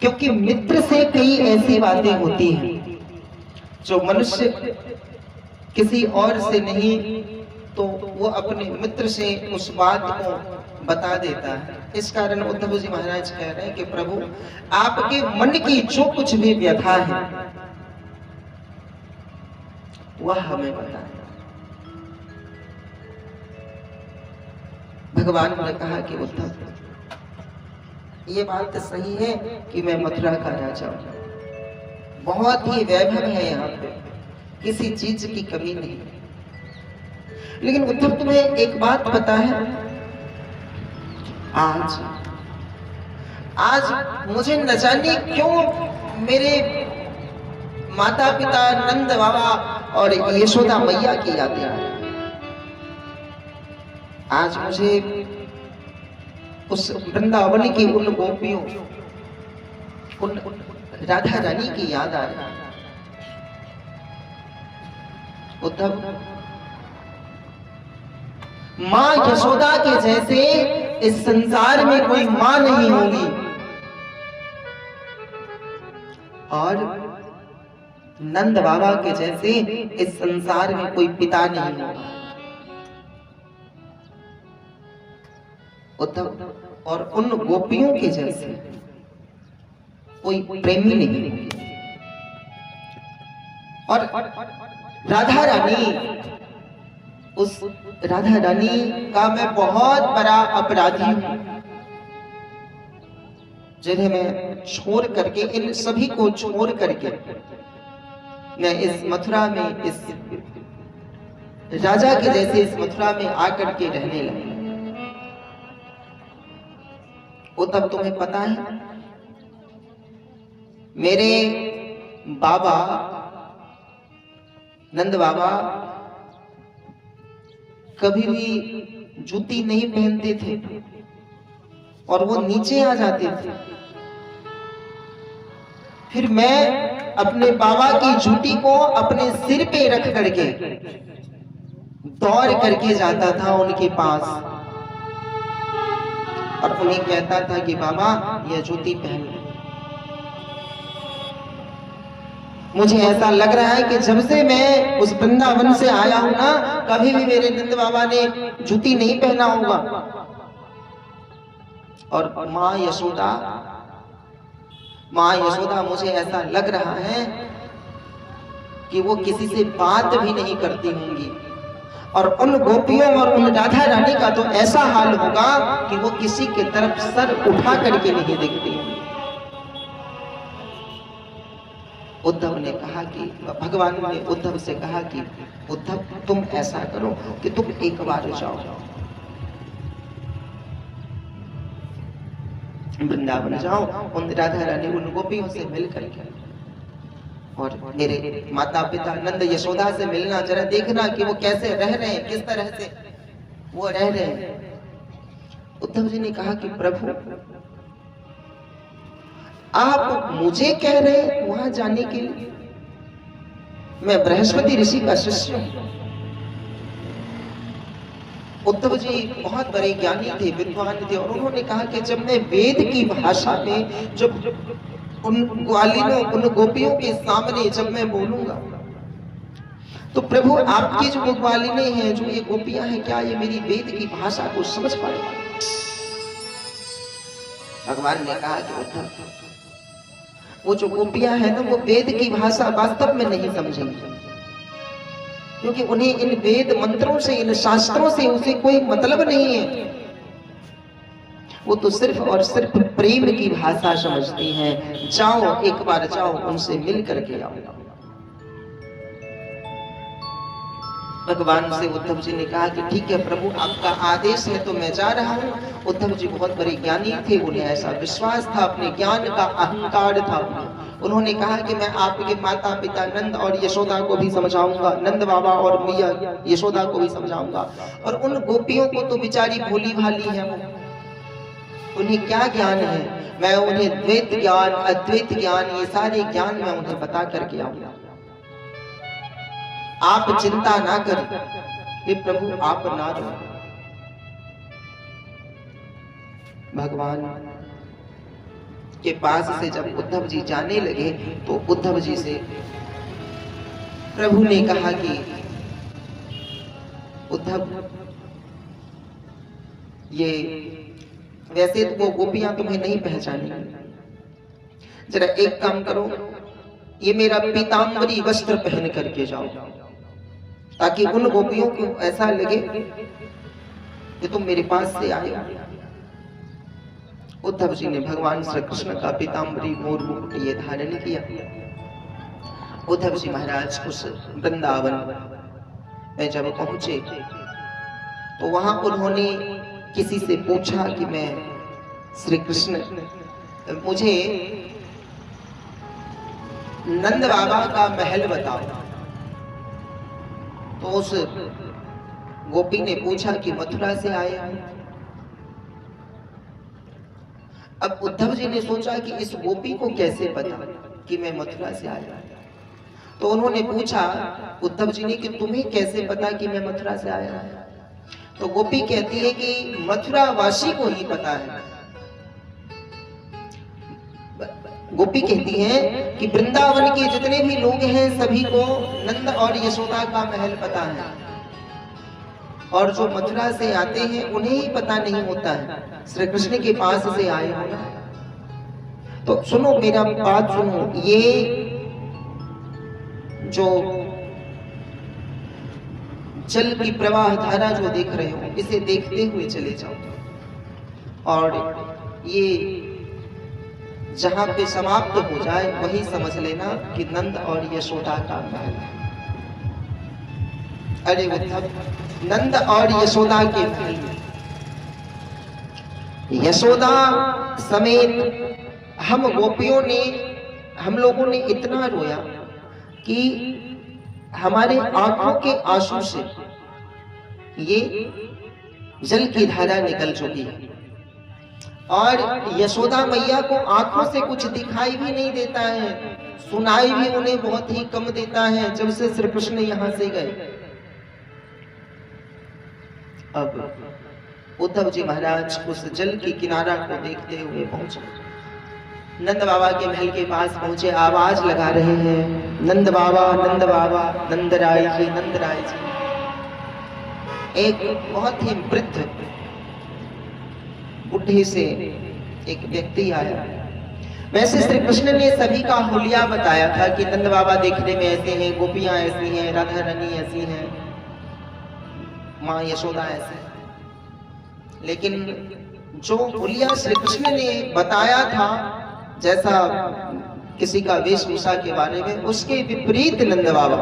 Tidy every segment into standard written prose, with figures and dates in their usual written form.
क्योंकि मित्र से कई ऐसी बातें होती हैं जो मनुष्य किसी और से नहीं तो वो अपने मित्र से उस बात को बता देता है। इस कारण उद्धव जी महाराज कह रहे हैं कि प्रभु आपके मन की जो कुछ भी व्यथा है वह हमें बताएं। भगवान ने कहा कि उद्धव ये बात सही है कि मैं मथुरा का राजा हूं, बहुत ही वैभव है यहाँ पे, किसी चीज की कमी नहीं। लेकिन उद्धव तुम्हें एक बात पता है, आज मुझे न जाने क्यों मेरे माता पिता नंद बाबा और यशोदा मैया की यादें आ रही। आज मुझे उस वृंदावन की उन गोपियों, उन राधा रानी की याद आ रही। उद्धव मां यशोदा के जैसे इस संसार में कोई मां नहीं होगी और नंद बाबा के जैसे इस संसार में कोई पिता नहीं होगा। उद्धव और उन गोपियों के जैसे कोई प्रेमी नहीं होगी। और राधा रानी, उस राधा रानी का मैं बहुत बड़ा अपराधी हूं, जिन्हें मैं छोड़ करके, इन सभी को छोड़ करके मैं इस मथुरा में, इस राजा के जैसे इस मथुरा में आकर के रहने लगा। वो तब तुम्हें पता है मेरे बाबा नंद बाबा कभी भी जूती नहीं पहनते थे और वो नीचे आ जाते थे। फिर मैं अपने बाबा की जूती को अपने सिर पे रख करके दौड़ करके जाता था उनके पास और उन्हें कहता था कि बाबा यह जूती पहन लो। मुझे ऐसा लग रहा है कि जब से मैं उस वृंदावन से आया हूं ना, कभी भी मेरे नंद बाबा ने जूती नहीं पहना होगा। और मां यशोदा मुझे ऐसा लग रहा है कि वो किसी से बात भी नहीं करती होंगी। और उन गोपियों और उन राधा रानी का तो ऐसा हाल होगा कि वो किसी के तरफ सर उठा करके नहीं देखती होंगी। उद्धव ने कहा कि भगवान ने उद्धव से कहा कि उद्धव तुम ऐसा करो कि तुम एक बार जाओ वृंदावन, जाओ उन राधा रानी उन गोपियों से मिल करके और मेरे माता पिता नंद यशोदा से मिलना, जरा देखना कि वो कैसे रह रहे हैं, किस तरह से वो रह रहे हैं। उद्धव जी ने कहा कि प्रभु आप मुझे कह रहे हैं वहां जाने के लिए? मैं बृहस्पति ऋषि का शिष्य हूं। उद्धव जी बहुत बड़े ज्ञानी थे, विद्वान थे और उन्होंने कहा कि जब मैं वेद की भाषा में जब उन ग्वालिनों, उन गोपियों के सामने जब मैं बोलूंगा तो प्रभु आपकी जो ग्वालिनें हैं, जो ये गोपियां हैं, क्या ये मेरी वेद की भाषा को समझ पाएंगे? भगवान ने कहा कि उद्धव वो जो गोपियां हैं ना, वो वेद की भाषा वास्तव में नहीं समझेंगी, क्योंकि उन्हें इन वेद मंत्रों से, इन शास्त्रों से उसे कोई मतलब नहीं है। वो तो सिर्फ और सिर्फ प्रेम की भाषा समझती हैं। जाओ एक बार जाओ, उनसे मिल करके आओ। भगवान से उद्धव जी ने कहा कि ठीक है प्रभु, आपका आदेश है तो मैं जा रहा हूँ। उद्धव जी बहुत बड़े ज्ञानी थे, उन्हें ऐसा विश्वास था, अपने ज्ञान का अहंकार था। उन्होंने कहा कि मैं आपके माता पिता नंद और यशोदा को भी समझाऊंगा, नंद बाबा और मैया यशोदा को भी समझाऊंगा। और उन गोपियों को तो बेचारी भोली भाली है, उन्हें क्या ज्ञान है, मैं उन्हें द्वैत ज्ञान, अद्वैत ज्ञान, ये सारे ज्ञान मैं उन्हें बता करके आऊंगा। आप चिंता ना करें, हे प्रभु आप ना रो। भगवान के पास से जब उद्धव जी जाने लगे तो उद्धव जी से प्रभु ने कहा कि उद्धव, ये वैसे तो वो गोपियां तुम्हें नहीं पहचानेंगी, जरा एक काम करो, ये मेरा पीतांबरी वस्त्र पहन करके जाओ, ताकि उन गोपियों को ऐसा लगे कि तुम मेरे पास से आए हो। उद्धव जी ने भगवान श्री कृष्ण का पीतांबरी मोर मुकुट ये धारण किया। उद्धव जी महाराज उस वृंदावन में जब पहुंचे तो वहां उन्होंने किसी से पूछा कि मैं श्री कृष्ण, मुझे नंद बाबा का महल बताओ। तो उस गोपी ने पूछा कि मथुरा से आए हैं। अब उद्धव जी ने सोचा कि इस गोपी को कैसे पता कि मैं मथुरा से आया। तो उन्होंने पूछा उद्धव जी ने कि तुम्हें कैसे पता कि मैं मथुरा से आया। तो गोपी कहती है कि मथुरा वासी को ही पता है। गोपी कहती है कि वृंदावन के जितने भी लोग हैं सभी को नंद और यशोदा का महल पता है, और जो मथुरा से आते हैं उन्हें ही पता नहीं होता है श्री कृष्ण के पास से आए होना। तो सुनो, मेरा बात सुनो, ये जो जल की प्रवाह धारा जो देख रहे हो, इसे देखते हुए चले जाओ, और ये जहां पे समाप्त हो जाए वही समझ लेना कि नंद और यशोदा का महल है। अरे उद्धव, नंद और यशोदा के महल में यशोदा समेत हम गोपियों ने, हम लोगों ने इतना रोया कि हमारे आंखों के आंसू से ये जल की धारा निकल चुकी है, और यशोदा मैया को आंखों से कुछ दिखाई भी नहीं देता है, सुनाई भी उन्हें बहुत ही कम देता है जब से श्री कृष्ण यहां से गए। अब उद्धव जी महाराज उस जल की किनारा को देखते हुए पहुंचे, नंद बाबा के महल के पास पहुंचे, आवाज लगा रहे हैं, नंद बाबा, नंद बाबा, नंद राय जी, नंद राय जी। एक बहुत ही वृद्ध बुढ़े से एक व्यक्ति आया। वैसे श्री कृष्ण ने सभी का हुलिया बताया था कि नंद बाबा देखने में ऐसे हैं, गोपियां ऐसी हैं, राधा रानी ऐसी हैं, माँ यशोदा ऐसे, लेकिन जो हुलिया श्री कृष्ण ने बताया था जैसा किसी का वेशभूषा के बारे में, उसके विपरीत नंद बाबा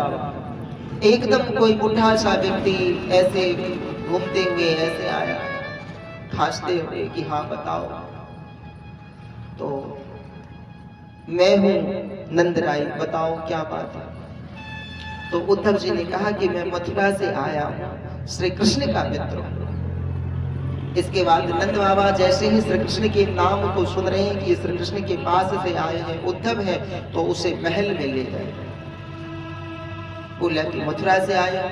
एकदम कोई बुढ़ा सा व्यक्ति ऐसे घूमते हुए ऐसे आया, खांसते हुए कि हाँ बताओ। तो मैं हूं नंद राय, बताओ क्या बात है। तो उद्धव जी ने कहा कि मैं मथुरा से आया हूं, श्री कृष्ण का मित्र हूं। इसके बाद नंद बाबा जैसे ही श्री कृष्ण के नाम को सुन रहे हैं कि श्री कृष्ण के पास से आए हैं, उद्धव है, तो उसे महल में ले गए। बोला कि मथुरा से आया,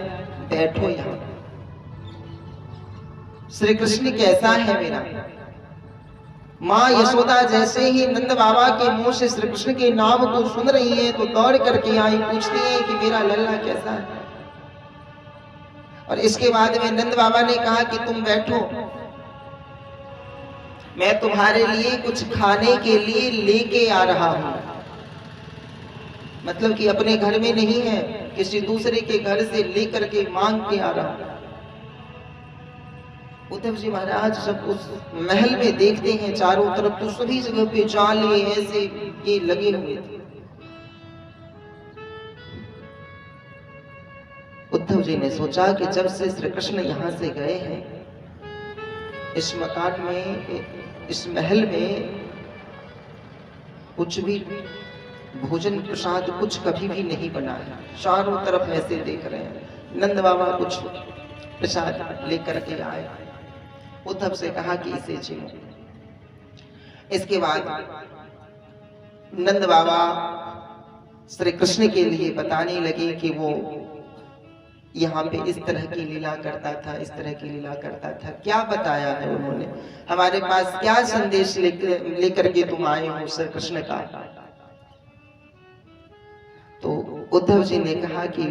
बैठो यहाँ। श्री कृष्ण कैसा है मेरा। माँ यशोदा जैसे ही नंद बाबा के मुंह से श्री कृष्ण के नाम को सुन रही है तो दौड़ करके आई, पूछती है कि मेरा लल्ला कैसा है। और इसके बाद में नंद बाबा ने कहा कि तुम बैठो, मैं तुम्हारे लिए कुछ खाने के लिए लेके आ रहा हूं। मतलब कि अपने घर में नहीं है, किसी दूसरे के घर से लेकर के मांग के आ रहा हूं। उद्धव जी महाराज जब उस महल में देखते हैं चारों तरफ तो सभी जगह पे जाले ऐसे ये लगे हुए थे। उद्धव जी ने सोचा कि जब से श्री कृष्ण यहाँ से गए हैं, इस मकान में, इस महल में कुछ भी भोजन प्रसाद कुछ कभी भी नहीं बना है। चारों तरफ ऐसे देख रहे हैं। नंद बाबा कुछ प्रसाद लेकर के आए। उद्धव से कहा कि इसे छीनो। इसके बाद नंद बाबा श्री कृष्ण के लिए बताने लगे कि वो यहाँ पे इस तरह की लीला करता था, इस तरह की लीला करता था। क्या बताया है उन्होंने, हमारे पास क्या संदेश लेकर के तुम आए हो श्री कृष्ण का। तो उद्धव जी ने कहा कि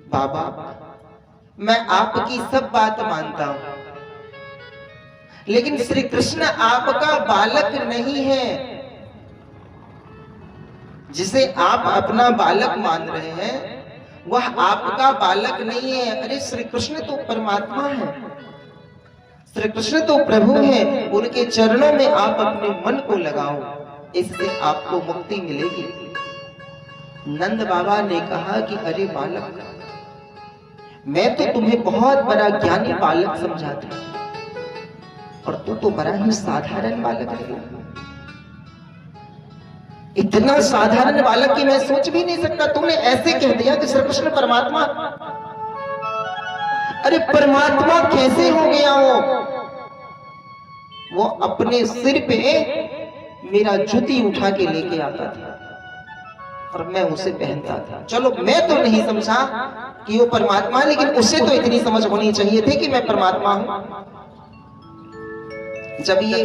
बाबा, मैं आपकी सब बात मानता हूं, लेकिन श्री कृष्ण आपका बालक नहीं है। जिसे आप अपना बालक मान रहे हैं वह आपका बालक नहीं है। अरे श्री कृष्ण तो परमात्मा है, श्री कृष्ण तो प्रभु है। उनके चरणों में आप अपने मन को लगाओ, इससे आपको मुक्ति मिलेगी। नंद बाबा ने कहा कि अरे बालक, मैं तो तुम्हें बहुत बड़ा ज्ञानी बालक समझा था, और तू तो बड़ा ही साधारण बालक है। इतना साधारण बालक की मैं सोच भी नहीं सकता। तुमने ऐसे कह दिया कि श्री कृष्ण परमात्मा। अरे परमात्मा कैसे हो गया वो अपने सिर पे मेरा जूती उठा के लेके आता था और मैं उसे पहनता था। चलो मैं तो नहीं समझा कि वो परमात्मा है, लेकिन उसे तो इतनी समझ होनी चाहिए थी कि मैं परमात्मा हूं। जब ये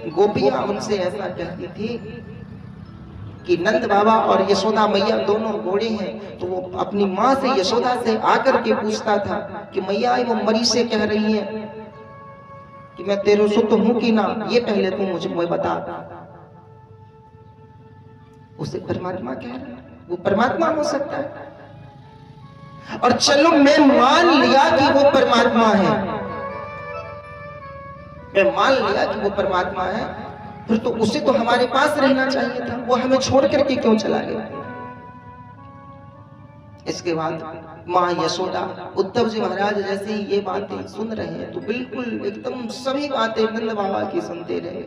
गोपियां उनसे ऐसा कहती थी कि नंद बाबा और यशोदा मैया दोनों घोड़े हैं, तो वो अपनी माँ से, यशोदा से आकर के पूछता था कि मैया वो मरी से कह रही है कि मैं तेरे सुत हूं कि ना, ये पहले तू मुझे बता। उसे परमात्मा कह रहा है, वो परमात्मा हो सकता है। और चलो मैं मान लिया कि वो परमात्मा है, मैं मान लिया कि वो परमात्मा है, फिर तो उसे तो हमारे पास रहना चाहिए था। वो हमें छोड़ करके क्यों चला गया। इसके बाद माँ यशोदा, उद्धव जी महाराज जैसे ही ये बातें सुन रहे हैं तो बिल्कुल एकदम सभी बातें नंद बाबा की सुनते रहे।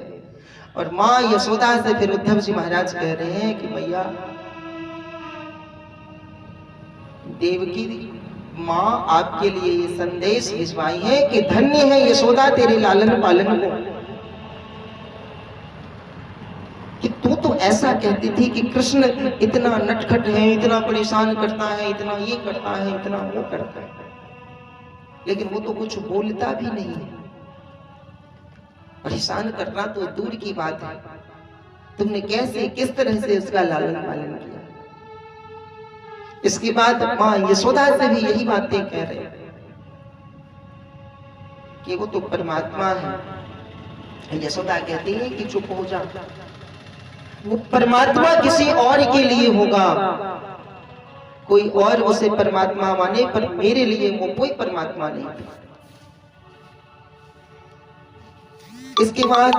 और माँ यशोदा से फिर उद्धव जी महाराज कह रहे हैं कि मैया, देवकी माँ आपके लिए ये संदेश भिजवाई है कि धन्य है यशोदा तेरे लालन पालन को, कि तू तो ऐसा कहती थी कि कृष्ण इतना नटखट है, इतना परेशान करता है, इतना ये करता है, इतना वो करता है, लेकिन वो तो कुछ बोलता भी नहीं है। परेशान करना तो दूर की बात है, तुमने कैसे किस तरह से उसका लालन पालन किया। इसके बाद माँ यशोदा से भी यही बातें कह रहे कि वो तो परमात्मा है। यशोदा कहती है कि चुप हो जा, वो परमात्मा किसी और के लिए होगा, कोई और उसे परमात्मा माने, पर मेरे लिए वो कोई परमात्मा नहीं। इसके बाद